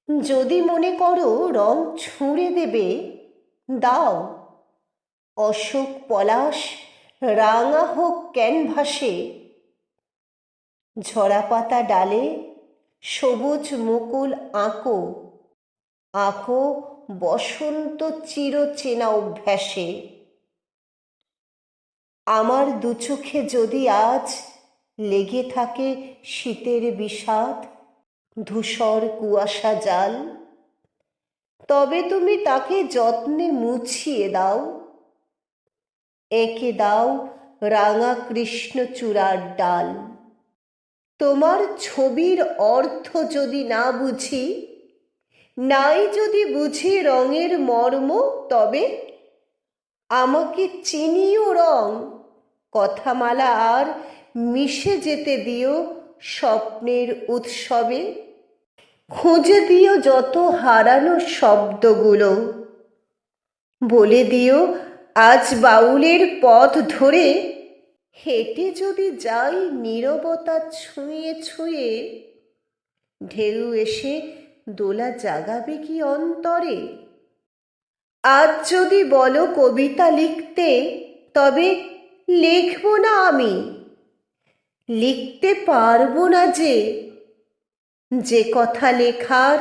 যদি মনে করো রং ছুঁড়ে দেবে, দাও। অশোক পলাশ রাঙা হোক ক্যানভাসে, ঝরা পাতা ডালে সবুজ মুকুল আঁকো, আঁকো বসন্ত চিরচেনা অভ্যাসে। আমার দু চোখে যদি আজ লেগে থাকে শীতের বিষাদ, ধূসর কুয়াশা জাল, তবে তুমি তাকে যত্নে মুছিয়ে দাও, এঁকে দাও রাঙা কৃষ্ণচূড়ার ডাল। তোমার ছবির অর্থ যদি না বুঝি, নাই যদি বুঝি রঙের মর্ম, তবে আমাকে চিনিও রং কথামালা আর মিশে যেতে দিও স্বপ্নের উৎসবে। খুঁজে দিও যত হারানো শব্দগুলো, বলে দিও আজ বাউলের পথ ধরে হেঁটে যদি যাই নীরবতা ছুঁয়ে ছুঁয়ে, ঢেউ এসে দোলা জাগাবে কি অন্তরে। আজ যদি বলো কবিতা লিখতে, তবে লিখব না আমি, লিখতে পারবো না যে কথা লেখার,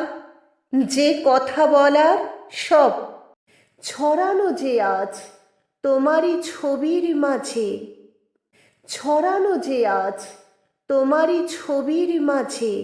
যে কথা বলার সব ছড়ানো যে আজ তোমারই ছবির মাঝে, ছড়ানো যে আজ তোমারই ছবির মাঝে।